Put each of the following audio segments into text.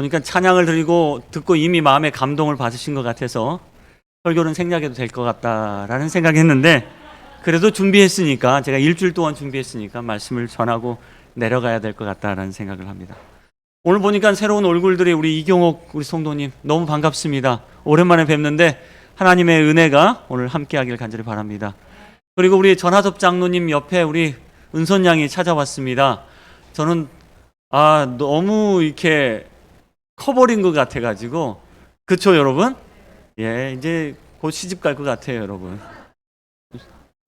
보니까 찬양을 드리고 듣고 이미 마음에 감동을 받으신 것 같아서 설교는 생략해도 될 것 같다라는 생각했는데, 그래도 준비했으니까, 제가 일주일 동안 준비했으니까 말씀을 전하고 내려가야 될 것 같다라는 생각을 합니다. 오늘 보니까 새로운 얼굴들이, 우리 이경옥 우리 성도님 너무 반갑습니다. 오랜만에 뵙는데 하나님의 은혜가 오늘 함께하길 간절히 바랍니다. 그리고 우리 전하섭 장로님 옆에 우리 은선 양이 찾아왔습니다. 저는 너무 이렇게 커버린 것 같아가지고, 그쵸 여러분? 예, 이제 곧 시집 갈 것 같아요 여러분.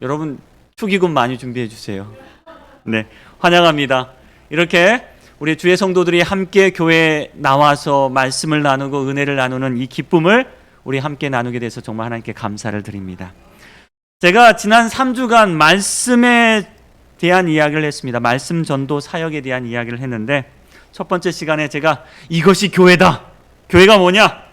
여러분 축의금 많이 준비해 주세요. 네, 환영합니다. 이렇게 우리 주의 성도들이 함께 교회에 나와서 말씀을 나누고 은혜를 나누는 이 기쁨을 우리 함께 나누게 돼서 정말 하나님께 감사를 드립니다. 제가 지난 3주간 말씀에 대한 이야기를 했습니다. 말씀 전도 사역에 대한 이야기를 했는데, 첫 번째 시간에 제가 이것이 교회다. 교회가 뭐냐?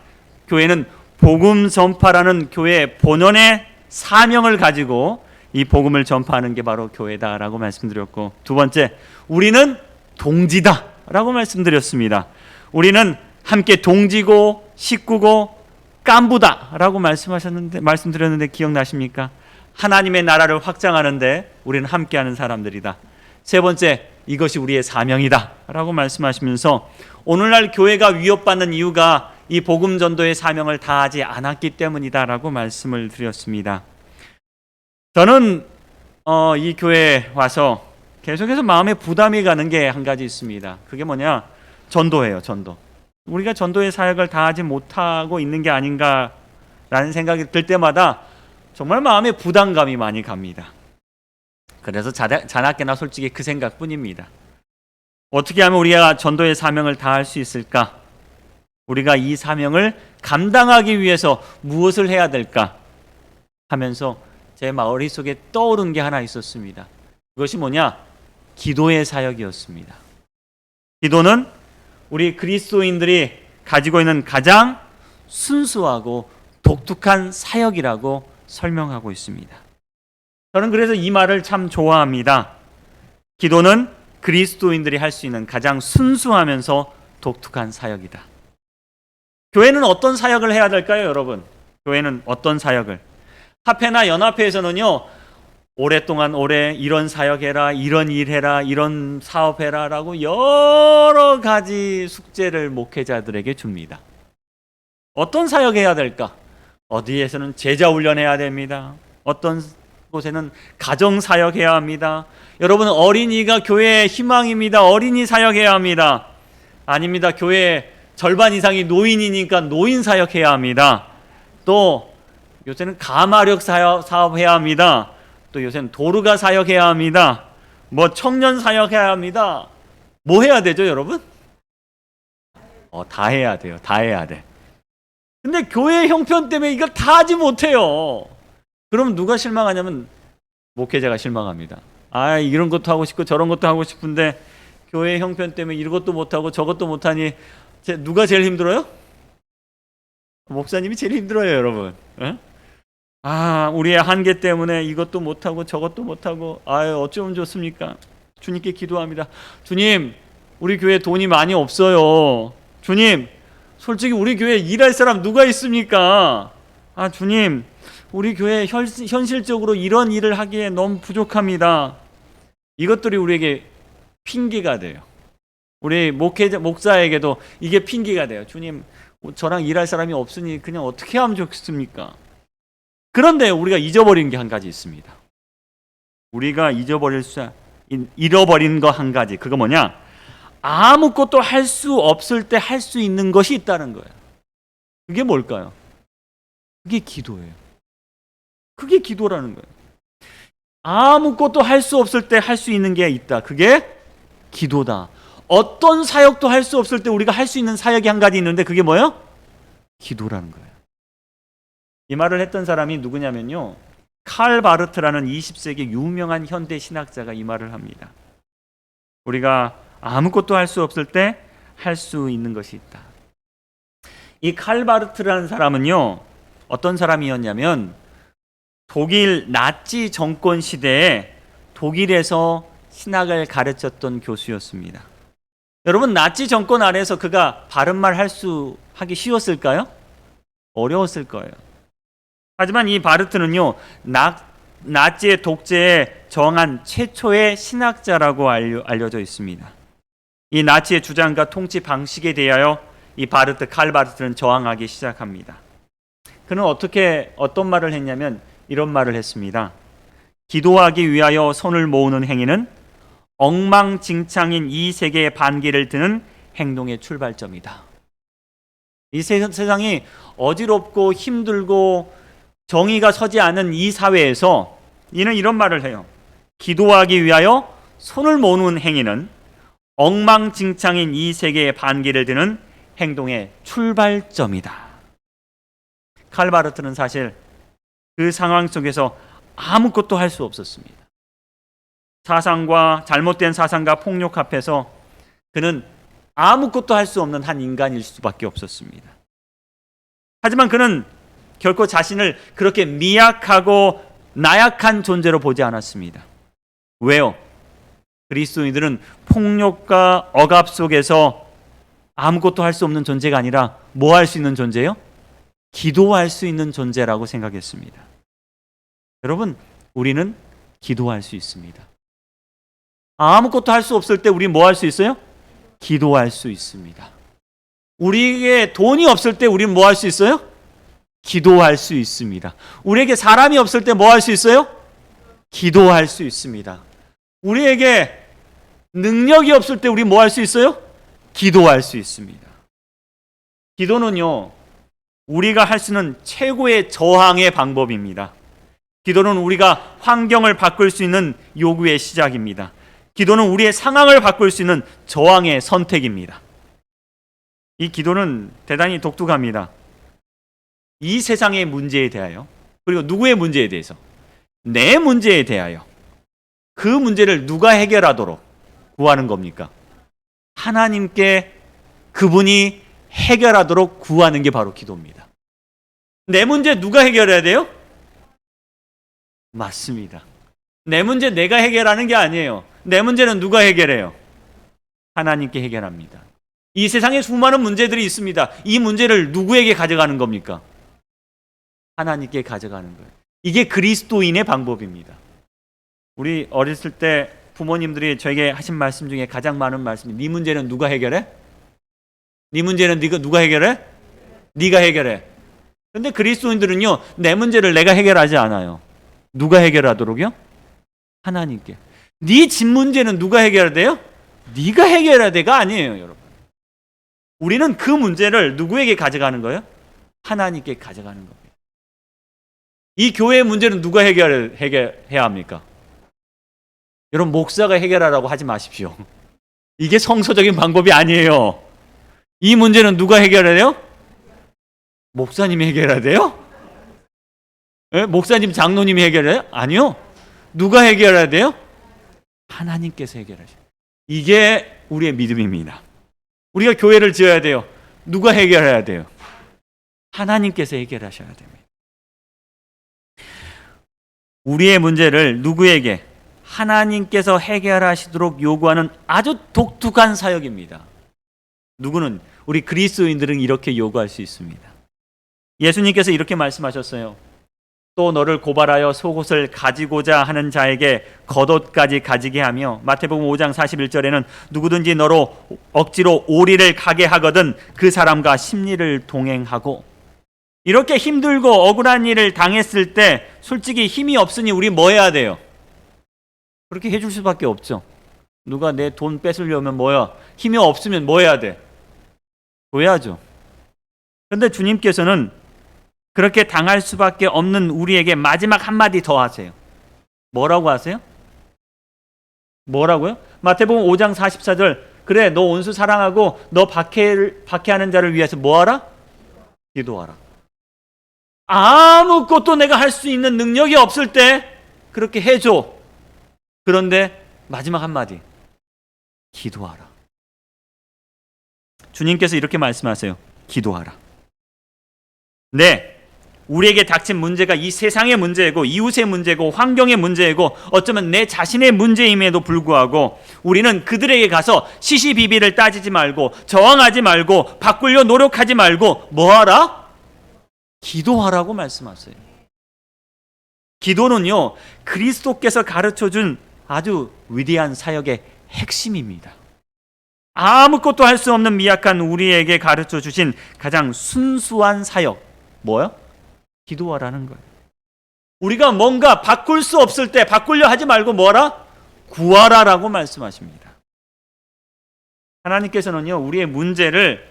교회는 복음 전파라는 교회의 본연의 사명을 가지고 이 복음을 전파하는 게 바로 교회다라고 말씀드렸고, 두 번째, 우리는 동지다라고 말씀드렸습니다. 우리는 함께 동지고 식구고 깐부다라고 말씀드렸는데 기억나십니까? 하나님의 나라를 확장하는데 우리는 함께하는 사람들이다. 세 번째, 이것이 우리의 사명이다 라고 말씀하시면서, 오늘날 교회가 위협받는 이유가 이 복음 전도의 사명을 다하지 않았기 때문이다 라고 말씀을 드렸습니다. 저는 이 교회에 와서 계속해서 마음에 부담이 가는 게 한 가지 있습니다. 그게 뭐냐? 전도예요. 전도. 우리가 전도의 사역을 다하지 못하고 있는 게 아닌가라는 생각이 들 때마다 정말 마음에 부담감이 많이 갑니다. 그래서 자나깨나 솔직히 그 생각뿐입니다. 어떻게 하면 우리가 전도의 사명을 다할 수 있을까? 우리가 이 사명을 감당하기 위해서 무엇을 해야 될까? 하면서 제 머릿속에 떠오른 게 하나 있었습니다. 그것이 뭐냐? 기도의 사역이었습니다. 기도는 우리 그리스도인들이 가지고 있는 가장 순수하고 독특한 사역이라고 설명하고 있습니다. 저는 그래서 이 말을 참 좋아합니다. 기도는 그리스도인들이 할 수 있는 가장 순수하면서 독특한 사역이다. 교회는 어떤 사역을 해야 될까요, 여러분? 교회는 어떤 사역을? 합회나 연합회에서는요, 오랫동안 이런 사역해라, 이런 일해라, 이런 사업해라 라고 여러 가지 숙제를 목회자들에게 줍니다. 어떤 사역해야 될까? 어디에서는 제자 훈련해야 됩니다. 어떤 곳에는 가정 사역해야 합니다. 여러분, 어린이가 교회의 희망입니다. 어린이 사역해야 합니다. 아닙니다. 교회의 절반 이상이 노인이니까 노인 사역해야 합니다. 또 요새는 가마력 사업해야 합니다. 또 요새는 도르가 사역해야 합니다. 청년 사역해야 합니다. 뭐 해야 되죠, 여러분? 다 해야 돼요. 다 해야 돼. 근데 교회 형편 때문에 이걸 다 하지 못해요. 그럼 누가 실망하냐면 목회자가 실망합니다. 이런 것도 하고 싶고 저런 것도 하고 싶은데 교회 형편 때문에 이것도 못하고 저것도 못하니 누가 제일 힘들어요? 목사님이 제일 힘들어요, 여러분. 에? 우리의 한계 때문에 이것도 못하고 저것도 못하고 어쩌면 좋습니까? 주님께 기도합니다. 주님, 우리 교회 돈이 많이 없어요. 주님, 솔직히 우리 교회에 일할 사람 누가 있습니까? 주님, 우리 교회 현실적으로 이런 일을 하기에 너무 부족합니다. 이것들이 우리에게 핑계가 돼요. 우리 목사에게도 이게 핑계가 돼요. 주님, 저랑 일할 사람이 없으니 그냥 어떻게 하면 좋겠습니까? 그런데 우리가 잊어버린 게 한 가지 있습니다. 우리가 잃어버린 거 한 가지. 그거 뭐냐? 아무것도 할 수 없을 때 할 수 있는 것이 있다는 거예요. 그게 뭘까요? 그게 기도예요. 그게 기도라는 거예요. 아무것도 할 수 없을 때 할 수 있는 게 있다. 그게 기도다. 어떤 사역도 할 수 없을 때 우리가 할 수 있는 사역이 한 가지 있는데 그게 뭐예요? 기도라는 거예요. 이 말을 했던 사람이 누구냐면요, 칼 바르트라는 20세기 유명한 현대 신학자가 이 말을 합니다. 우리가 아무것도 할 수 없을 때 할 수 있는 것이 있다. 이 칼 바르트라는 사람은요, 어떤 사람이었냐면 독일 나치 정권 시대에 독일에서 신학을 가르쳤던 교수였습니다. 여러분, 나치 정권 아래에서 그가 바른 말 하기 쉬웠을까요? 어려웠을 거예요. 하지만 이 바르트는요, 나치의 독재에 저항한 최초의 신학자라고 알려져 있습니다. 이 나치의 주장과 통치 방식에 대하여 이 칼 바르트는 저항하기 시작합니다. 그는 어떤 말을 했냐면 이런 말을 했습니다. 기도하기 위하여 손을 모으는 행위는 엉망진창인 이 세계의 반기를 드는 행동의 출발점이다. 이 세상이 어지럽고 힘들고 정의가 서지 않은 이 사회에서 이는 이런 말을 해요. 기도하기 위하여 손을 모으는 행위는 엉망진창인 이 세계의 반기를 드는 행동의 출발점이다. 칼 바르트는 사실 그 상황 속에서 아무것도 할 수 없었습니다. 잘못된 사상과 폭력 앞에서 그는 아무것도 할 수 없는 한 인간일 수밖에 없었습니다. 하지만 그는 결코 자신을 그렇게 미약하고 나약한 존재로 보지 않았습니다. 왜요? 그리스도인들은 폭력과 억압 속에서 아무것도 할 수 없는 존재가 아니라 뭐 할 수 있는 존재요? 기도할 수 있는 존재라고 생각했습니다. 여러분, 우리는 기도할 수 있습니다. 아무것도 할 수 없을 때 우리 뭐 할 수 있어요? 기도할 수 있습니다. 우리에게 돈이 없을 때 우리는 뭐 할 수 있어요? 기도할 수 있습니다. 우리에게 사람이 없을 때 뭐 할 수 있어요? 기도할 수 있습니다. 우리에게 능력이 없을 때 우리 뭐 할 수 있어요? 기도할 수 있습니다. 기도는요, 우리가 할 수 있는 최고의 저항의 방법입니다. 기도는 우리가 환경을 바꿀 수 있는 요구의 시작입니다. 기도는 우리의 상황을 바꿀 수 있는 저항의 선택입니다. 이 기도는 대단히 독특합니다. 이 세상의 문제에 대하여, 그리고 누구의 문제에 대해서? 내 문제에 대하여 그 문제를 누가 해결하도록 구하는 겁니까? 하나님께 그분이 해결하도록 구하는 게 바로 기도입니다. 내 문제 누가 해결해야 돼요? 맞습니다. 내 문제 내가 해결하는 게 아니에요. 내 문제는 누가 해결해요? 하나님께 해결합니다. 이 세상에 수많은 문제들이 있습니다. 이 문제를 누구에게 가져가는 겁니까? 하나님께 가져가는 거예요. 이게 그리스도인의 방법입니다. 우리 어렸을 때 부모님들이 저에게 하신 말씀 중에 가장 많은 말씀이 네 문제는 누가 해결해? 네 문제는 누가 해결해? 네가 해결해. 그런데 그리스도인들은요, 내 문제를 내가 해결하지 않아요. 누가 해결하도록요? 하나님께. 네 집 문제는 누가 해결해야 돼요? 네가 해결해야 돼가 아니에요, 여러분. 우리는 그 문제를 누구에게 가져가는 거예요? 하나님께 가져가는 겁니다. 이 교회의 문제는 누가 해결해야 합니까? 여러분, 목사가 해결하라고 하지 마십시오. 이게 성서적인 방법이 아니에요. 이 문제는 누가 해결해야 돼요? 목사님이 해결해야 돼요? 네? 목사님, 장로님이 해결해요? 아니요. 누가 해결해야 돼요? 하나님께서 해결하셔요. 이게 우리의 믿음입니다. 우리가 교회를 지어야 돼요. 누가 해결해야 돼요? 하나님께서 해결하셔야 됩니다. 우리의 문제를 누구에게? 하나님께서 해결하시도록 요구하는 아주 독특한 사역입니다. 누구는? 우리 그리스도인들은 이렇게 요구할 수 있습니다. 예수님께서 이렇게 말씀하셨어요. 또 너를 고발하여 속옷을 가지고자 하는 자에게 겉옷까지 가지게 하며, 마태복음 5장 41절에는 누구든지 너로 억지로 오리를 가게 하거든 그 사람과 심리를 동행하고. 이렇게 힘들고 억울한 일을 당했을 때 솔직히 힘이 없으니 우리 뭐 해야 돼요? 그렇게 해줄 수밖에 없죠. 누가 내 돈 뺏으려면 뭐야? 힘이 없으면 뭐 해야 돼? 줘야죠. 그런데 주님께서는 그렇게 당할 수밖에 없는 우리에게 마지막 한마디 더 하세요. 뭐라고 하세요? 뭐라고요? 마태복음 5장 44절. 그래, 너 온수 사랑하고 너 박해하는 자를 위해서 뭐하라? 기도하라. 아무것도 내가 할 수 있는 능력이 없을 때 그렇게 해줘. 그런데 마지막 한마디, 기도하라. 주님께서 이렇게 말씀하세요. 기도하라. 네, 우리에게 닥친 문제가 이 세상의 문제이고 이웃의 문제고 환경의 문제이고 어쩌면 내 자신의 문제임에도 불구하고 우리는 그들에게 가서 시시비비를 따지지 말고 저항하지 말고 바꾸려 노력하지 말고 뭐하라? 기도하라고 말씀하세요. 기도는요, 그리스도께서 가르쳐준 아주 위대한 사역의 핵심입니다. 아무것도 할 수 없는 미약한 우리에게 가르쳐 주신 가장 순수한 사역, 뭐요? 기도하라는 거예요. 우리가 뭔가 바꿀 수 없을 때 바꾸려 하지 말고 뭐라? 구하라라고 말씀하십니다. 하나님께서는요, 우리의 문제를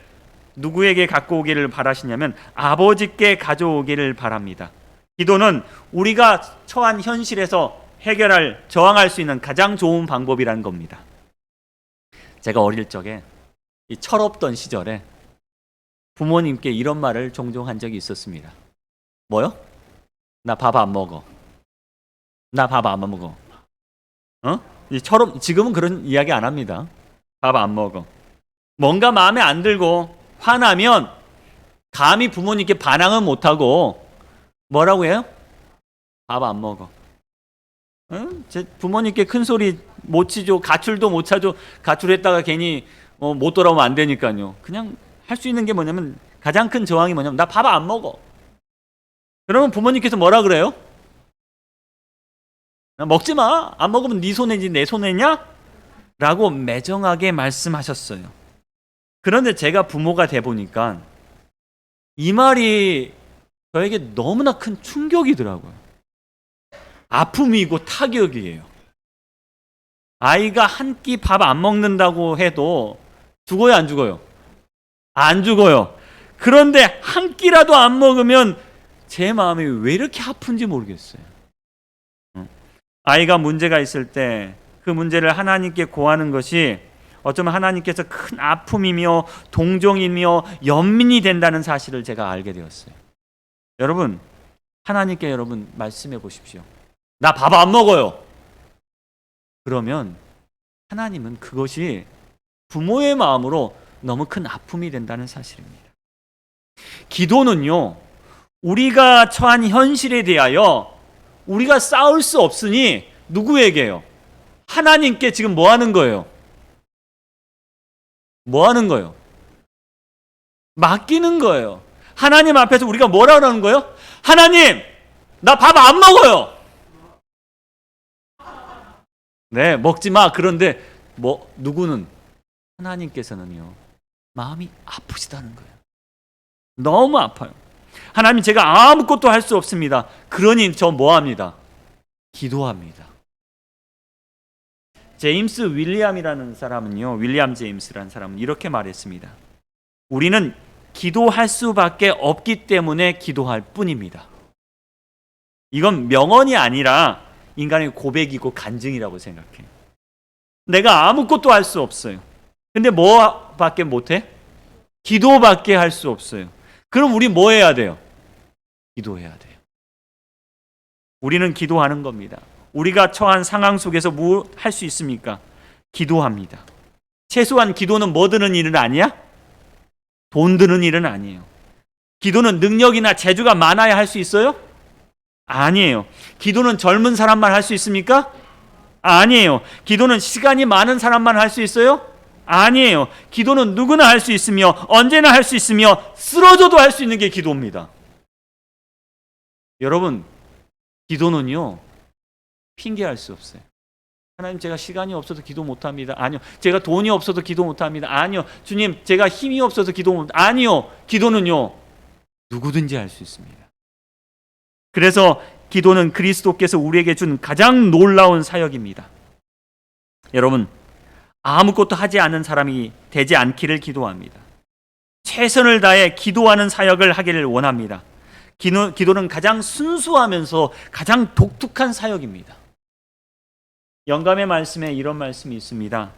누구에게 갖고 오기를 바라시냐면 아버지께 가져오기를 바랍니다. 기도는 우리가 처한 현실에서 해결할, 저항할 수 있는 가장 좋은 방법이라는 겁니다. 제가 어릴 적에 이 철없던 시절에 부모님께 이런 말을 종종 한 적이 있었습니다. 뭐요? 나 밥 안 먹어. 나 밥 안 먹어. 지금은 그런 이야기 안 합니다. 밥 안 먹어. 뭔가 마음에 안 들고 화나면 감히 부모님께 반항은 못하고 뭐라고 해요? 밥 안 먹어. 제 부모님께 큰 소리 못 치죠. 가출도 못 차죠. 가출했다가 괜히 못 돌아오면 안 되니까요. 그냥 할 수 있는 게 뭐냐면, 가장 큰 저항이 뭐냐면 나 밥 안 먹어. 그러면 부모님께서 뭐라 그래요? 먹지 마. 안 먹으면 네 손해지 내 손해냐? 라고 매정하게 말씀하셨어요. 그런데 제가 부모가 돼 보니까 이 말이 저에게 너무나 큰 충격이더라고요. 아픔이고 타격이에요. 아이가 한 끼 밥 안 먹는다고 해도 죽어요, 안 죽어요? 안 죽어요. 그런데 한 끼라도 안 먹으면 제 마음이 왜 이렇게 아픈지 모르겠어요. 아이가 문제가 있을 때 그 문제를 하나님께 고하는 것이 어쩌면 하나님께서 큰 아픔이며 동정이며 연민이 된다는 사실을 제가 알게 되었어요. 여러분, 하나님께 여러분 말씀해 보십시오. 나 밥 안 먹어요. 그러면 하나님은 그것이 부모의 마음으로 너무 큰 아픔이 된다는 사실입니다. 기도는요, 우리가 처한 현실에 대하여 우리가 싸울 수 없으니 누구에게요? 하나님께 지금 뭐 하는 거예요? 뭐 하는 거예요? 맡기는 거예요. 하나님 앞에서 우리가 뭐라 그러는 거예요? 하나님, 나 밥 안 먹어요. 네, 먹지 마. 그런데 누구는? 하나님께서는요, 마음이 아프시다는 거예요. 너무 아파요. 하나님, 제가 아무것도 할 수 없습니다. 그러니 저 뭐 합니다? 기도합니다. 제임스 윌리엄이라는 사람은요, 윌리엄 제임스라는 사람은 이렇게 말했습니다. 우리는 기도할 수밖에 없기 때문에 기도할 뿐입니다. 이건 명언이 아니라 인간의 고백이고 간증이라고 생각해요. 내가 아무것도 할 수 없어요. 근데 뭐밖에 못해? 기도밖에 할 수 없어요. 그럼 우리 뭐 해야 돼요? 기도해야 돼요. 우리는 기도하는 겁니다. 우리가 처한 상황 속에서 뭐 할 수 있습니까? 기도합니다. 최소한 기도는 뭐 드는 일은 아니야? 돈 드는 일은 아니에요. 기도는 능력이나 재주가 많아야 할 수 있어요? 아니에요. 기도는 젊은 사람만 할 수 있습니까? 아니에요. 기도는 시간이 많은 사람만 할 수 있어요? 아니에요. 기도는 누구나 할 수 있으며 언제나 할 수 있으며 쓰러져도 할 수 있는 게 기도입니다. 여러분, 기도는요, 핑계할 수 없어요. 하나님, 제가 시간이 없어서 기도 못합니다. 아니요. 제가 돈이 없어서 기도 못합니다. 아니요. 주님, 제가 힘이 없어서 기도 못. 아니요. 기도는요, 누구든지 할 수 있습니다. 그래서 기도는 그리스도께서 우리에게 준 가장 놀라운 사역입니다. 여러분, 아무것도 하지 않은 사람이 되지 않기를 기도합니다. 최선을 다해 기도하는 사역을 하기를 원합니다. 기도는 가장 순수하면서 가장 독특한 사역입니다. 영감의 말씀에 이런 말씀이 있습니다.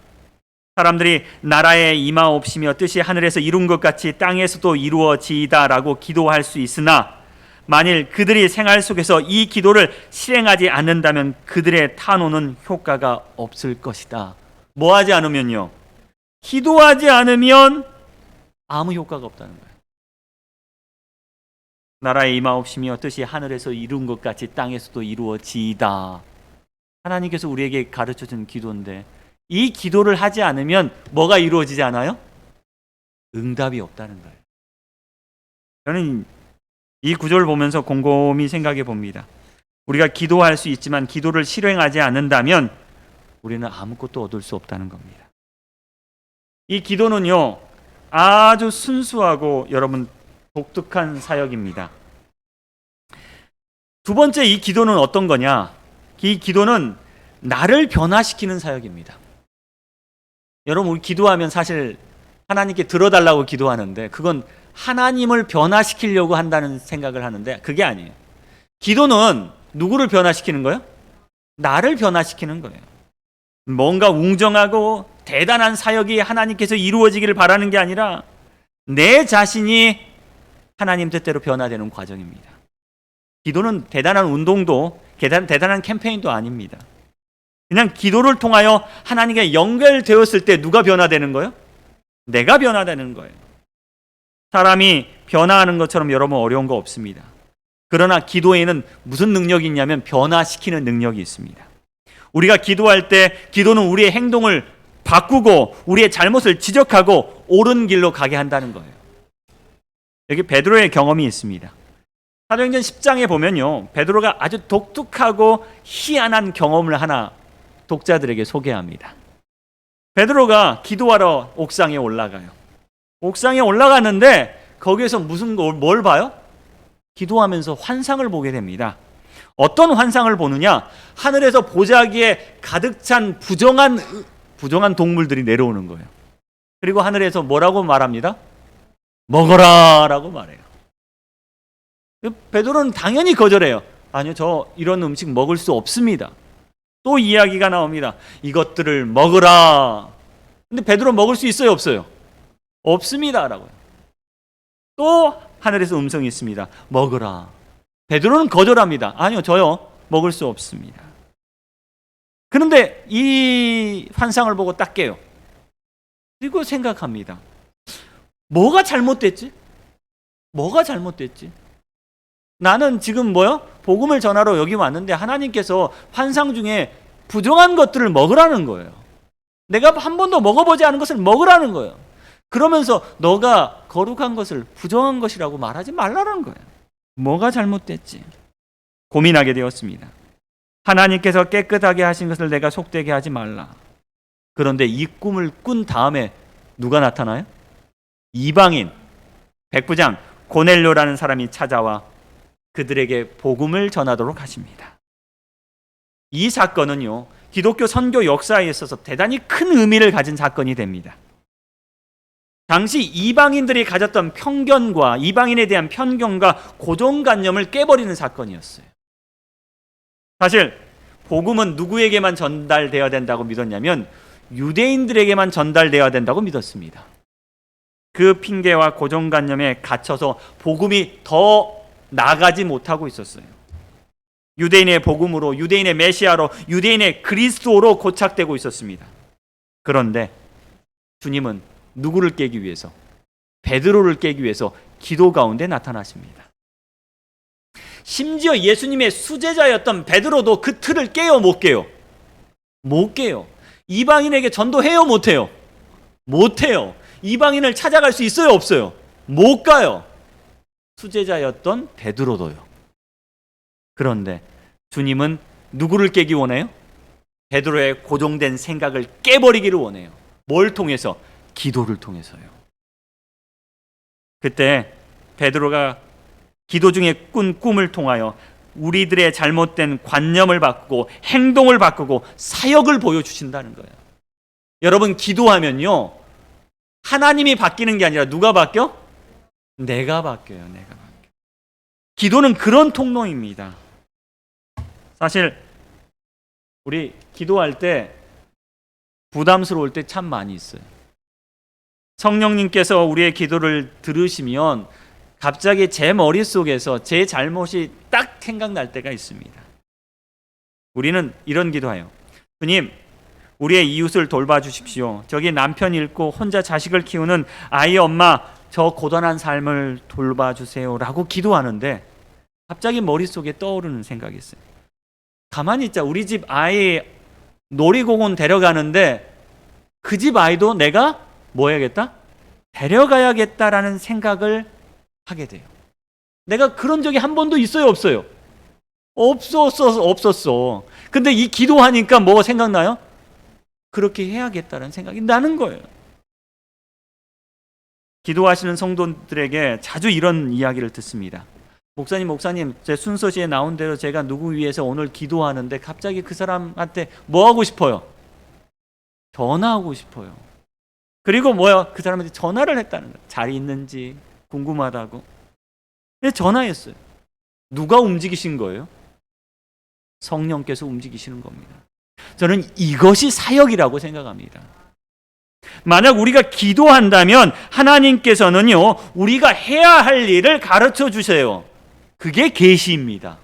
사람들이 나라에 임하옵시며 뜻이 하늘에서 이룬 것 같이 땅에서도 이루어지이다라고 기도할 수 있으나 만일 그들이 생활 속에서 이 기도를 실행하지 않는다면 그들의 탄원은 효과가 없을 것이다. 뭐 하지 않으면요? 기도하지 않으면 아무 효과가 없다는 거예요. 나라의 임하옵심이 뜻이 하늘에서 이룬 것 같이 땅에서도 이루어지이다. 하나님께서 우리에게 가르쳐준 기도인데 이 기도를 하지 않으면 뭐가 이루어지지 않아요? 응답이 없다는 거예요. 저는 이 구절을 보면서 곰곰이 생각해 봅니다. 우리가 기도할 수 있지만 기도를 실행하지 않는다면 우리는 아무것도 얻을 수 없다는 겁니다. 이 기도는요, 아주 순수하고 여러분 독특한 사역입니다. 두 번째, 이 기도는 어떤 거냐? 이 기도는 나를 변화시키는 사역입니다. 여러분, 우리 기도하면 사실 하나님께 들어달라고 기도하는데 그건 하나님을 변화시키려고 한다는 생각을 하는데 그게 아니에요. 기도는 누구를 변화시키는 거예요? 나를 변화시키는 거예요. 뭔가 웅정하고 대단한 사역이 하나님께서 이루어지기를 바라는 게 아니라 내 자신이 하나님 뜻대로 변화되는 과정입니다. 기도는 대단한 운동도 대단한 캠페인도 아닙니다. 그냥 기도를 통하여 하나님께 연결되었을 때 누가 변화되는 거예요? 내가 변화되는 거예요. 사람이 변화하는 것처럼 여러분 어려운 거 없습니다. 그러나 기도에는 무슨 능력이 있냐면 변화시키는 능력이 있습니다. 우리가 기도할 때 기도는 우리의 행동을 바꾸고 우리의 잘못을 지적하고 옳은 길로 가게 한다는 거예요. 여기 베드로의 경험이 있습니다. 사도행전 10장에 보면요, 베드로가 아주 독특하고 희한한 경험을 하나 독자들에게 소개합니다. 베드로가 기도하러 옥상에 올라가요. 옥상에 올라갔는데 거기에서 뭘 봐요? 기도하면서 환상을 보게 됩니다. 어떤 환상을 보느냐? 하늘에서 보자기에 가득 찬 부정한 동물들이 내려오는 거예요. 그리고 하늘에서 뭐라고 말합니다? 먹어라 라고 말해요. 베드로는 당연히 거절해요. 아니요, 저 이런 음식 먹을 수 없습니다. 또 이야기가 나옵니다. 이것들을 먹으라. 근데 베드로 먹을 수 있어요, 없어요? 없습니다 라고요. 또 하늘에서 음성이 있습니다. 먹으라. 베드로는 거절합니다. 아니요, 저요 먹을 수 없습니다. 그런데 이 환상을 보고 딱 깨요. 그리고 생각합니다. 뭐가 잘못됐지? 뭐가 잘못됐지? 나는 지금 복음을 전하러 여기 왔는데 하나님께서 환상 중에 부정한 것들을 먹으라는 거예요. 내가 한 번도 먹어보지 않은 것을 먹으라는 거예요. 그러면서 너가 거룩한 것을 부정한 것이라고 말하지 말라는 거예요. 뭐가 잘못됐지? 고민하게 되었습니다. 하나님께서 깨끗하게 하신 것을 내가 속되게 하지 말라. 그런데 이 꿈을 꾼 다음에 누가 나타나요? 이방인 백부장 고넬료라는 사람이 찾아와 그들에게 복음을 전하도록 하십니다. 이 사건은요, 기독교 선교 역사에 있어서 대단히 큰 의미를 가진 사건이 됩니다. 당시 이방인들이 가졌던 편견과 이방인에 대한 편견과 고정관념을 깨버리는 사건이었어요. 사실 복음은 누구에게만 전달되어야 된다고 믿었냐면 유대인들에게만 전달되어야 된다고 믿었습니다. 그 핑계와 고정관념에 갇혀서 복음이 더 나가지 못하고 있었어요. 유대인의 복음으로, 유대인의 메시아로, 유대인의 그리스도로 고착되고 있었습니다. 그런데 주님은 누구를 깨기 위해서? 베드로를 깨기 위해서 기도 가운데 나타나십니다. 심지어 예수님의 수제자였던 베드로도 그 틀을 깨요, 못 깨요? 못 깨요. 이방인에게 전도해요, 못 해요? 못 해요. 이방인을 찾아갈 수 있어요, 없어요? 못 가요. 수제자였던 베드로도요. 그런데 주님은 누구를 깨기 원해요? 베드로의 고정된 생각을 깨버리기를 원해요. 뭘 통해서? 기도를 통해서요. 그때 베드로가 기도 중에 꾼 꿈을 통하여 우리들의 잘못된 관념을 바꾸고 행동을 바꾸고 사역을 보여주신다는 거예요. 여러분, 기도하면요, 하나님이 바뀌는 게 아니라 누가 바뀌어? 내가 바뀌어요. 내가 바뀌어. 기도는 그런 통로입니다. 사실 우리 기도할 때 부담스러울 때 참 많이 있어요. 성령님께서 우리의 기도를 들으시면 갑자기 제 머릿속에서 제 잘못이 딱 생각날 때가 있습니다. 우리는 이런 기도해요. 주님, 우리의 이웃을 돌봐주십시오. 저기 남편 잃고 혼자 자식을 키우는 아이 엄마 저 고단한 삶을 돌봐주세요라고 기도하는데 갑자기 머릿속에 떠오르는 생각이 있어요. 가만히 있자. 우리 집 아이 놀이공원 데려가는데 그 집 아이도 내가 뭐 해야겠다? 데려가야겠다라는 생각을 하게 돼요. 내가 그런 적이 한 번도 있어요, 없어요? 없었어. 근데 이 기도하니까 뭐 생각나요? 그렇게 해야겠다는 생각이 나는 거예요. 기도하시는 성도들에게 자주 이런 이야기를 듣습니다. 목사님, 제 순서시에 나온 대로 제가 누구 위해서 오늘 기도하는데 갑자기 그 사람한테 뭐 하고 싶어요? 전화하고 싶어요. 그리고 뭐야? 그 사람한테 전화를 했다는 거예요. 잘 있는지 궁금하다고. 근데 전화했어요. 누가 움직이신 거예요? 성령께서 움직이시는 겁니다. 저는 이것이 사역이라고 생각합니다. 만약 우리가 기도한다면 하나님께서는요, 우리가 해야 할 일을 가르쳐 주세요. 그게 계시입니다.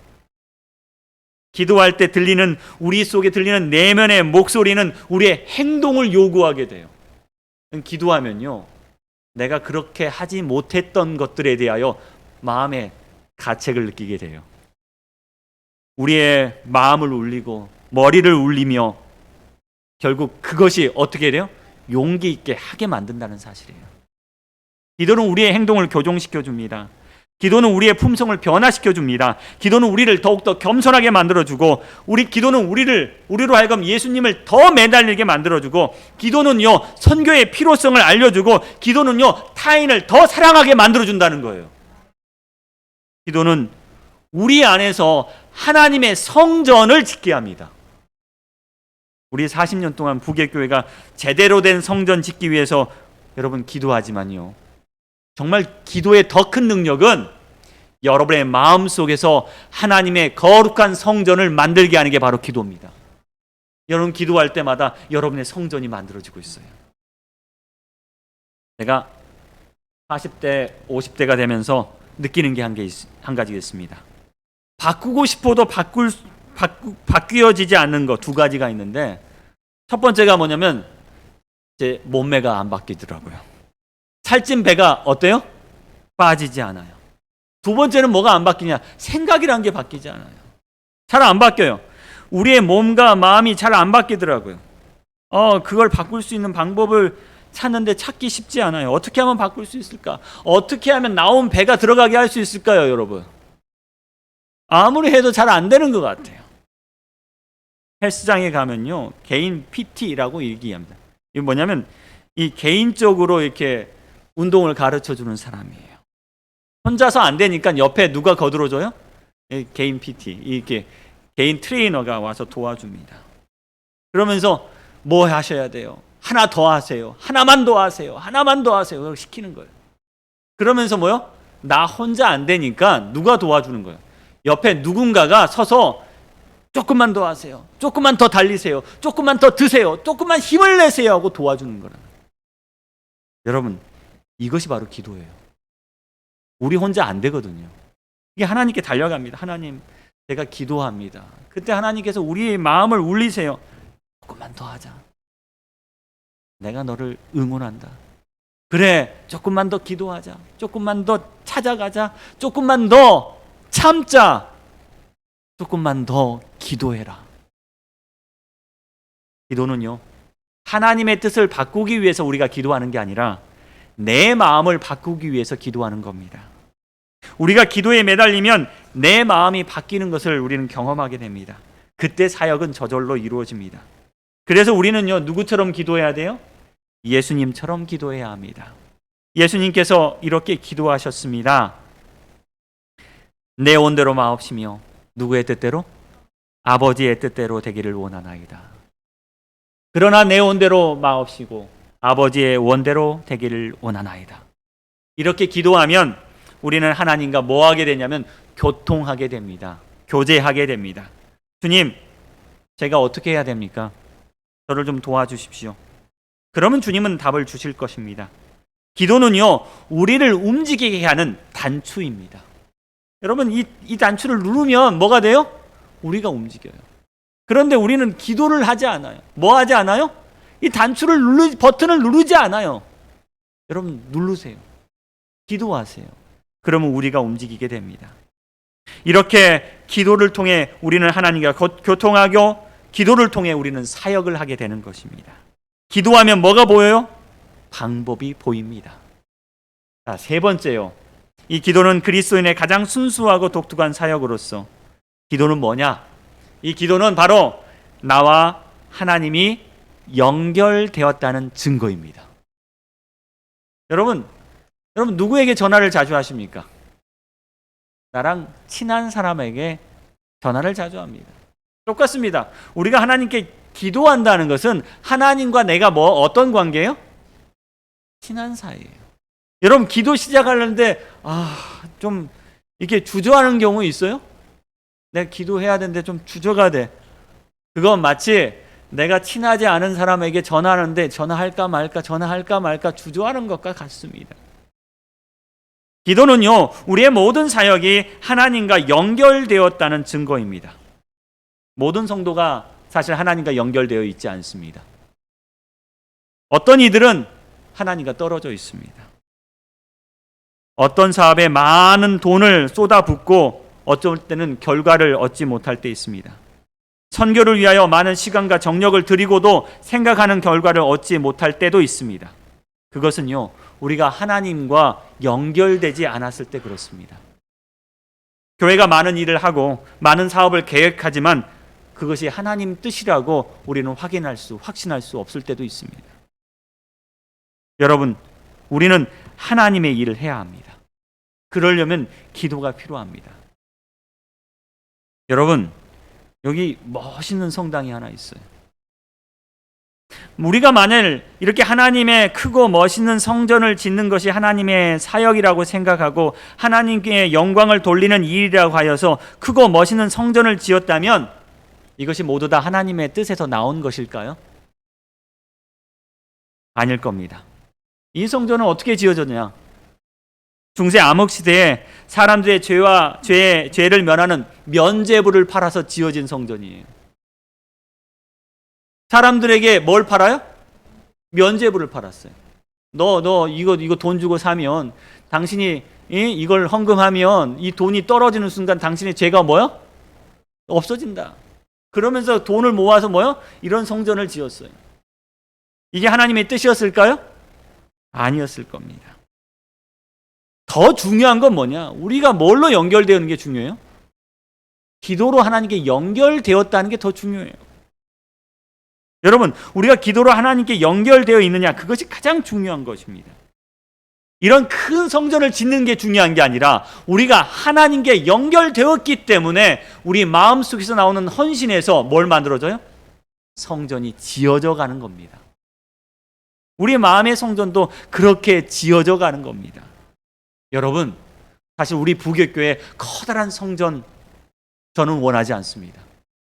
기도할 때 들리는, 우리 속에 들리는 내면의 목소리는 우리의 행동을 요구하게 돼요. 기도하면요, 내가 그렇게 하지 못했던 것들에 대하여 마음의 가책을 느끼게 돼요. 우리의 마음을 울리고 머리를 울리며 결국 그것이 어떻게 돼요? 용기 있게 하게 만든다는 사실이에요. 기도는 우리의 행동을 교정시켜 줍니다. 기도는 우리의 품성을 변화시켜 줍니다. 기도는 우리를 더욱더 겸손하게 만들어주고, 기도는 우리로 하여금 예수님을 더 매달리게 만들어주고, 기도는요, 선교의 필요성을 알려주고, 기도는요, 타인을 더 사랑하게 만들어준다는 거예요. 기도는 우리 안에서 하나님의 성전을 짓게 합니다. 우리 40년 동안 부계교회가 제대로 된 성전 짓기 위해서 여러분 기도하지만요, 정말 기도의 더 큰 능력은 여러분의 마음 속에서 하나님의 거룩한 성전을 만들게 하는 게 바로 기도입니다. 여러분 기도할 때마다 여러분의 성전이 만들어지고 있어요. 제가 40대, 50대가 되면서 느끼는 게 한 가지가 있습니다. 바꾸고 싶어도 바뀌어지지 않는 거 두 가지가 있는데, 첫 번째가 뭐냐면 제 몸매가 안 바뀌더라고요. 살찐 배가 어때요? 빠지지 않아요. 두 번째는 뭐가 안 바뀌냐? 생각이라는 게 바뀌지 않아요. 잘 안 바뀌어요. 우리의 몸과 마음이 잘 안 바뀌더라고요. 그걸 바꿀 수 있는 방법을 찾는데 찾기 쉽지 않아요. 어떻게 하면 바꿀 수 있을까? 어떻게 하면 나온 배가 들어가게 할 수 있을까요, 여러분? 아무리 해도 잘 안 되는 것 같아요. 헬스장에 가면요, 개인 PT라고 얘기합니다. 이게 뭐냐면 이 개인적으로 이렇게 운동을 가르쳐 주는 사람이에요. 혼자서 안 되니까 옆에 누가 거들어줘요? 개인 PT, 이렇게 개인 트레이너가 와서 도와줍니다. 그러면서 뭐 하셔야 돼요? 하나 더 하세요. 하나만 더 하세요. 하나만 더 하세요. 시키는 거예요. 그러면서 뭐요? 나 혼자 안 되니까 누가 도와주는 거예요? 옆에 누군가가 서서 조금만 더 하세요. 조금만 더 달리세요. 조금만 더 드세요. 조금만 힘을 내세요 하고 도와주는 거라. 여러분, 이것이 바로 기도예요. 우리 혼자 안 되거든요. 이게 하나님께 달려갑니다. 하나님, 제가 기도합니다. 그때 하나님께서 우리의 마음을 울리세요. 조금만 더 하자. 내가 너를 응원한다. 그래, 조금만 더 기도하자. 조금만 더 찾아가자. 조금만 더 참자. 조금만 더 기도해라. 기도는요, 하나님의 뜻을 바꾸기 위해서 우리가 기도하는 게 아니라 내 마음을 바꾸기 위해서 기도하는 겁니다. 우리가 기도에 매달리면 내 마음이 바뀌는 것을 우리는 경험하게 됩니다. 그때 사역은 저절로 이루어집니다. 그래서 우리는요, 누구처럼 기도해야 돼요? 예수님처럼 기도해야 합니다. 예수님께서 이렇게 기도하셨습니다. 내 온대로 마옵시며 누구의 뜻대로? 아버지의 뜻대로 되기를 원하나이다. 그러나 내 온대로 마옵시고 아버지의 원대로 되기를 원하나이다. 이렇게 기도하면 우리는 하나님과 뭐 하게 되냐면 교통하게 됩니다. 교제하게 됩니다. 주님, 제가 어떻게 해야 됩니까? 저를 좀 도와주십시오. 그러면 주님은 답을 주실 것입니다. 기도는요, 우리를 움직이게 하는 단추입니다. 여러분, 이 단추를 누르면 뭐가 돼요? 우리가 움직여요. 그런데 우리는 기도를 하지 않아요. 뭐 하지 않아요? 이 단추를 버튼을 누르지 않아요. 여러분, 누르세요. 기도하세요. 그러면 우리가 움직이게 됩니다. 이렇게 기도를 통해 우리는 하나님과 교통하고 기도를 통해 우리는 사역을 하게 되는 것입니다. 기도하면 뭐가 보여요? 방법이 보입니다. 자, 세 번째요. 이 기도는 그리스도인의 가장 순수하고 독특한 사역으로서 기도는 뭐냐? 이 기도는 바로 나와 하나님이 연결되었다는 증거입니다. 여러분 누구에게 전화를 자주 하십니까? 나랑 친한 사람에게 전화를 자주 합니다. 똑같습니다. 우리가 하나님께 기도한다는 것은 하나님과 내가 어떤 관계예요? 친한 사이예요. 여러분 기도 시작하려는데 좀 이렇게 주저하는 경우 있어요? 내가 기도해야 되는데 좀 주저가 돼. 그건 마치 내가 친하지 않은 사람에게 전화하는데 전화할까 말까 주저하는 것과 같습니다. 기도는요, 우리의 모든 사역이 하나님과 연결되었다는 증거입니다. 모든 성도가 사실 하나님과 연결되어 있지 않습니다. 어떤 이들은 하나님과 떨어져 있습니다. 어떤 사업에 많은 돈을 쏟아붓고 어쩔 때는 결과를 얻지 못할 때 있습니다. 선교를 위하여 많은 시간과 정력을 들이고도 생각하는 결과를 얻지 못할 때도 있습니다. 그것은요, 우리가 하나님과 연결되지 않았을 때 그렇습니다. 교회가 많은 일을 하고 많은 사업을 계획하지만 그것이 하나님 뜻이라고 우리는 확신할 수 없을 때도 있습니다. 여러분, 우리는 하나님의 일을 해야 합니다. 그러려면 기도가 필요합니다. 여러분, 여기 멋있는 성당이 하나 있어요. 우리가 만일 이렇게 하나님의 크고 멋있는 성전을 짓는 것이 하나님의 사역이라고 생각하고 하나님께 영광을 돌리는 일이라고 하여서 크고 멋있는 성전을 지었다면 이것이 모두 다 하나님의 뜻에서 나온 것일까요? 아닐 겁니다. 이 성전은 어떻게 지어졌냐? 중세 암흑 시대에 사람들의 죄를 면하는 면죄부를 팔아서 지어진 성전이에요. 사람들에게 뭘 팔아요? 면죄부를 팔았어요. 너 이거 돈 주고 사면 당신이 이걸 헌금하면 이 돈이 떨어지는 순간 당신의 죄가 뭐요? 없어진다. 그러면서 돈을 모아서 뭐요? 이런 성전을 지었어요. 이게 하나님의 뜻이었을까요? 아니었을 겁니다. 더 중요한 건 뭐냐? 우리가 뭘로 연결되는 게 중요해요? 기도로 하나님께 연결되었다는 게 더 중요해요. 여러분, 우리가 기도로 하나님께 연결되어 있느냐, 그것이 가장 중요한 것입니다. 이런 큰 성전을 짓는 게 중요한 게 아니라 우리가 하나님께 연결되었기 때문에 우리 마음속에서 나오는 헌신에서 뭘 만들어져요? 성전이 지어져 가는 겁니다. 우리 마음의 성전도 그렇게 지어져 가는 겁니다. 여러분, 사실 우리 부교교회 커다란 성전 저는 원하지 않습니다.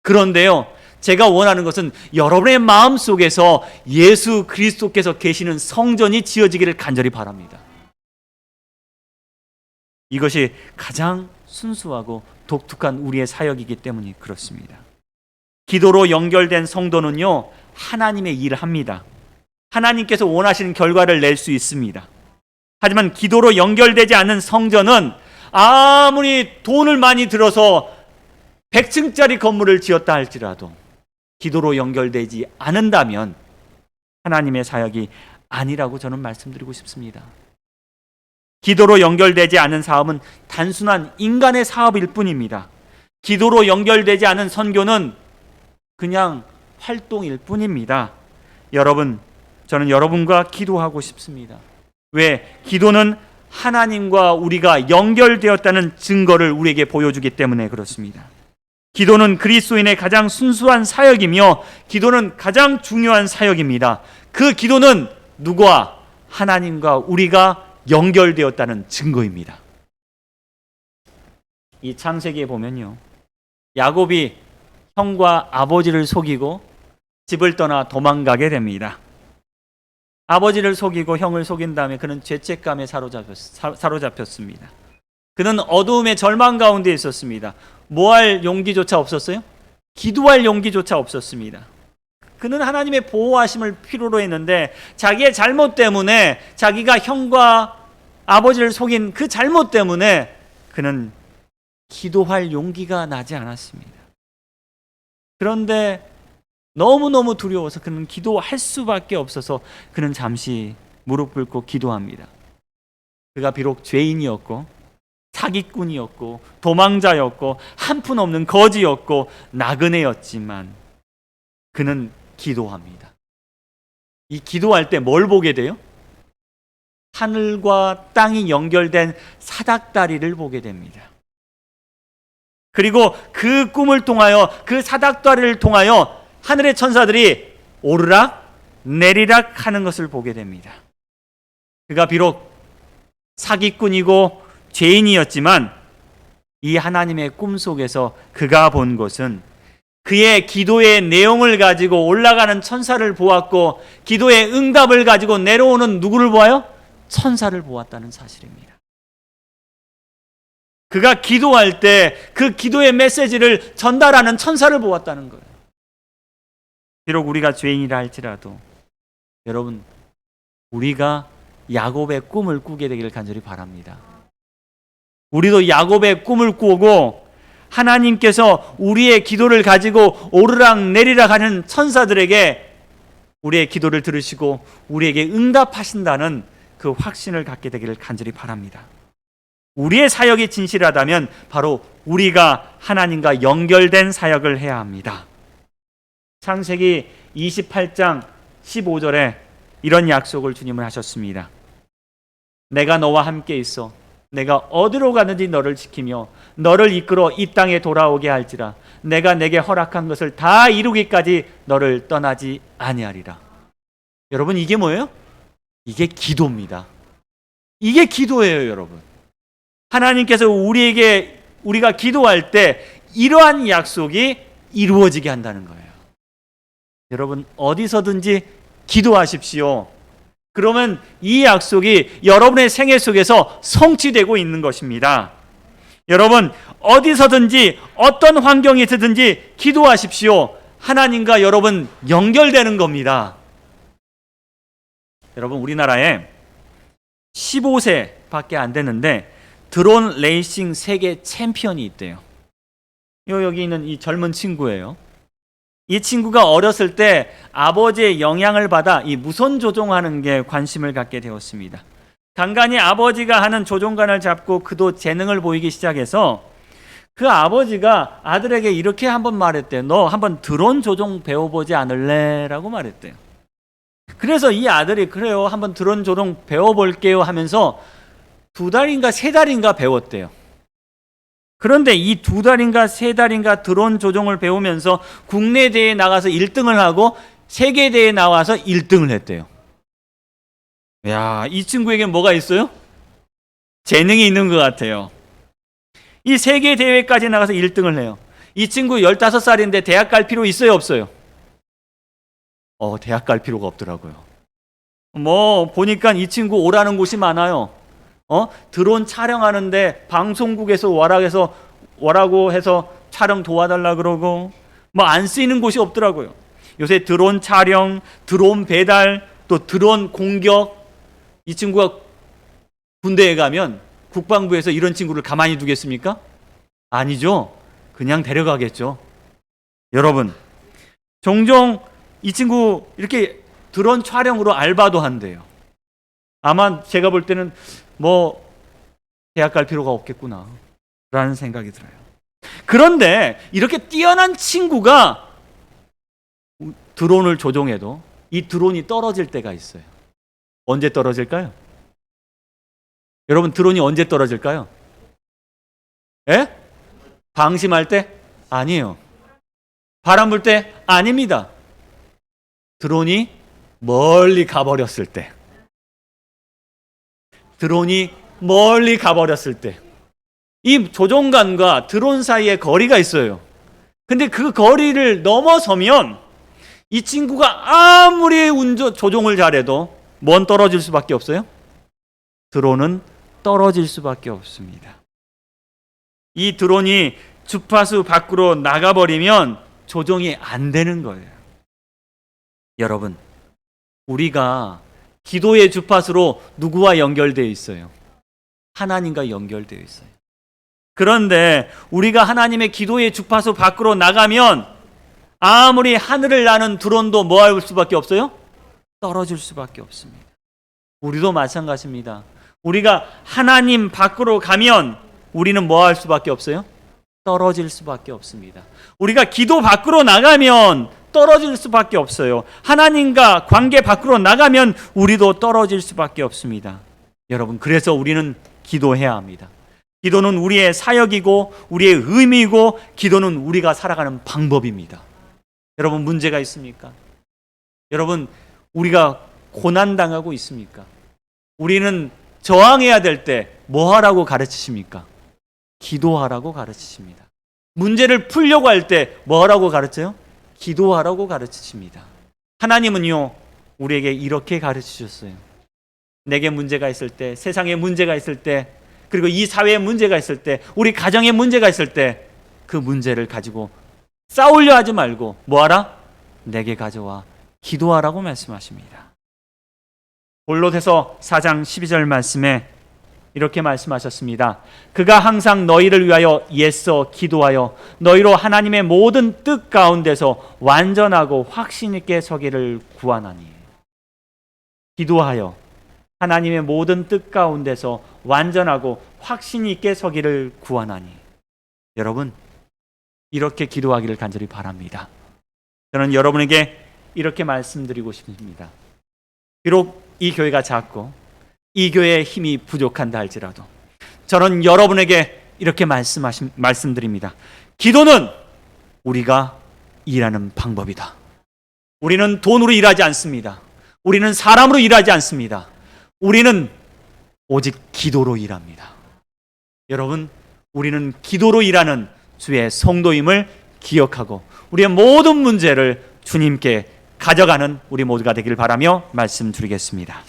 그런데요, 제가 원하는 것은 여러분의 마음 속에서 예수 그리스도께서 계시는 성전이 지어지기를 간절히 바랍니다. 이것이 가장 순수하고 독특한 우리의 사역이기 때문에 그렇습니다. 기도로 연결된 성도는요, 하나님의 일을 합니다. 하나님께서 원하시는 결과를 낼 수 있습니다. 하지만 기도로 연결되지 않는 성전은 아무리 돈을 많이 들어서 100층짜리 건물을 지었다 할지라도 기도로 연결되지 않는다면 하나님의 사역이 아니라고 저는 말씀드리고 싶습니다. 기도로 연결되지 않은 사업은 단순한 인간의 사업일 뿐입니다. 기도로 연결되지 않은 선교는 그냥 활동일 뿐입니다. 여러분, 저는 여러분과 기도하고 싶습니다. 왜? 기도는 하나님과 우리가 연결되었다는 증거를 우리에게 보여주기 때문에 그렇습니다. 기도는 그리스도인의 가장 순수한 사역이며 기도는 가장 중요한 사역입니다. 그 기도는 누구와? 하나님과 우리가 연결되었다는 증거입니다. 이 창세기에 보면요, 야곱이 형과 아버지를 속이고 집을 떠나 도망가게 됩니다. 아버지를 속이고 형을 속인 다음에 그는 죄책감에 사로잡혔습니다. 그는 어두움의 절망 가운데 있었습니다. 뭐 할 용기조차 없었어요? 기도할 용기조차 없었습니다. 그는 하나님의 보호하심을 필요로 했는데 자기의 잘못 때문에 자기가 형과 아버지를 속인 그 잘못 때문에 그는 기도할 용기가 나지 않았습니다. 그런데 너무너무 두려워서 그는 기도할 수밖에 없어서 그는 잠시 무릎 꿇고 기도합니다. 그가 비록 죄인이었고 사기꾼이었고 도망자였고 한푼없는 거지였고 나그네였지만 그는 기도합니다. 이 기도할 때 뭘 보게 돼요? 하늘과 땅이 연결된 사닥다리를 보게 됩니다. 그리고 그 꿈을 통하여, 그 사닥다리를 통하여 하늘의 천사들이 오르락 내리락 하는 것을 보게 됩니다. 그가 비록 사기꾼이고 죄인이었지만 이 하나님의 꿈 속에서 그가 본 것은 그의 기도의 내용을 가지고 올라가는 천사를 보았고, 기도의 응답을 가지고 내려오는 누구를 보아요? 천사를 보았다는 사실입니다. 그가 기도할 때 그 기도의 메시지를 전달하는 천사를 보았다는 거예요. 비록 우리가 죄인이라 할지라도 여러분, 우리가 야곱의 꿈을 꾸게 되기를 간절히 바랍니다. 우리도 야곱의 꿈을 꾸고 하나님께서 우리의 기도를 가지고 오르락 내리락 하는 천사들에게 우리의 기도를 들으시고 우리에게 응답하신다는 그 확신을 갖게 되기를 간절히 바랍니다. 우리의 사역이 진실하다면 바로 우리가 하나님과 연결된 사역을 해야 합니다. 창세기 28장 15절에 이런 약속을 주님은 하셨습니다. 내가 너와 함께 있어 내가 어디로 가든지 너를 지키며 너를 이끌어 이 땅에 돌아오게 할지라. 내가 내게 허락한 것을 다 이루기까지 너를 떠나지 아니하리라. 여러분, 이게 뭐예요? 이게 기도입니다. 이게 기도예요, 여러분. 하나님께서 우리가 기도할 때 이러한 약속이 이루어지게 한다는 거예요. 여러분, 어디서든지 기도하십시오. 그러면 이 약속이 여러분의 생애 속에서 성취되고 있는 것입니다. 여러분, 어디서든지 어떤 환경이 있든지 기도하십시오. 하나님과 여러분 연결되는 겁니다. 여러분, 우리나라에 15세밖에 안 되는데 드론 레이싱 세계 챔피언이 있대요. 여기 있는 이 젊은 친구예요. 이 친구가 어렸을 때 아버지의 영향을 받아 이 무선 조종하는 게 관심을 갖게 되었습니다. 간간히 아버지가 하는 조종관을 잡고 그도 재능을 보이기 시작해서 그 아버지가 아들에게 이렇게 한번 말했대요. 너 한번 드론 조종 배워보지 않을래? 라고 말했대요. 그래서 이 아들이 그래요, 한번 드론 조종 배워볼게요 하면서 2달인가 3달인가 배웠대요. 그런데 이 2달인가 3달인가 드론 조종을 배우면서 국내 대회에 나가서 1등을 하고 세계 대회에 나와서 1등을 했대요. 야, 이 친구에게 뭐가 있어요? 재능이 있는 것 같아요. 이 세계 대회까지 나가서 1등을 해요. 이 친구 15살인데 대학 갈 필요 있어요, 없어요? 대학 갈 필요가 없더라고요. 보니까 이 친구 오라는 곳이 많아요. 드론 촬영하는데 방송국에서 와라고 해서 촬영 도와달라 그러고 안 쓰이는 곳이 없더라고요. 요새 드론 촬영, 드론 배달, 또 드론 공격. 이 친구가 군대에 가면 국방부에서 이런 친구를 가만히 두겠습니까? 아니죠. 그냥 데려가겠죠. 여러분, 종종 이 친구 이렇게 드론 촬영으로 알바도 한대요. 아마 제가 볼 때는 대학 갈 필요가 없겠구나 라는 생각이 들어요. 그런데 이렇게 뛰어난 친구가 드론을 조종해도 이 드론이 떨어질 때가 있어요. 언제 떨어질까요? 여러분, 드론이 언제 떨어질까요? 예? 방심할 때? 아니에요. 바람 불 때? 아닙니다. 드론이 멀리 가버렸을 때. 드론이 멀리 가버렸을 때. 이 조종관과 드론 사이에 거리가 있어요. 근데 그 거리를 넘어서면 이 친구가 아무리 조종을 잘해도 뭔 떨어질 수밖에 없어요? 드론은 떨어질 수밖에 없습니다. 이 드론이 주파수 밖으로 나가버리면 조종이 안 되는 거예요. 여러분, 우리가 기도의 주파수로 누구와 연결되어 있어요? 하나님과 연결되어 있어요. 그런데 우리가 하나님의 기도의 주파수 밖으로 나가면 아무리 하늘을 나는 드론도 뭐 할 수밖에 없어요? 떨어질 수밖에 없습니다. 우리도 마찬가지입니다. 우리가 하나님 밖으로 가면 우리는 뭐 할 수밖에 없어요? 떨어질 수밖에 없습니다. 우리가 기도 밖으로 나가면 떨어질 수밖에 없어요. 하나님과 관계 밖으로 나가면 우리도 떨어질 수밖에 없습니다. 여러분, 그래서 우리는 기도해야 합니다. 기도는 우리의 사역이고 우리의 의미이고 기도는 우리가 살아가는 방법입니다. 여러분, 문제가 있습니까? 여러분, 우리가 고난당하고 있습니까? 우리는 저항해야 될 때 뭐 하라고 가르치십니까? 기도하라고 가르치십니다. 문제를 풀려고 할 때 뭐 하라고 가르쳐요? 기도하라고 가르치십니다. 하나님은요, 우리에게 이렇게 가르치셨어요. 내게 문제가 있을 때, 세상에 문제가 있을 때, 그리고 이 사회에 문제가 있을 때, 우리 가정에 문제가 있을 때 그 문제를 가지고 싸우려 하지 말고 뭐 하라? 내게 가져와 기도하라고 말씀하십니다. 골로새서 4장 12절 말씀에 이렇게 말씀하셨습니다. 그가 항상 너희를 위하여 애써 기도하여 너희로 하나님의 모든 뜻 가운데서 완전하고 확신 있게 서기를 구하나니. 기도하여 하나님의 모든 뜻 가운데서 완전하고 확신 있게 서기를 구하나니. 여러분, 이렇게 기도하기를 간절히 바랍니다. 저는 여러분에게 이렇게 말씀드리고 싶습니다. 비록 이 교회가 작고 이 교회의 힘이 부족한다 할지라도 저는 여러분에게 이렇게 말씀드립니다. 기도는 우리가 일하는 방법이다. 우리는 돈으로 일하지 않습니다. 우리는 사람으로 일하지 않습니다. 우리는 오직 기도로 일합니다. 여러분, 우리는 기도로 일하는 주의 성도임을 기억하고 우리의 모든 문제를 주님께 가져가는 우리 모두가 되길 바라며 말씀드리겠습니다.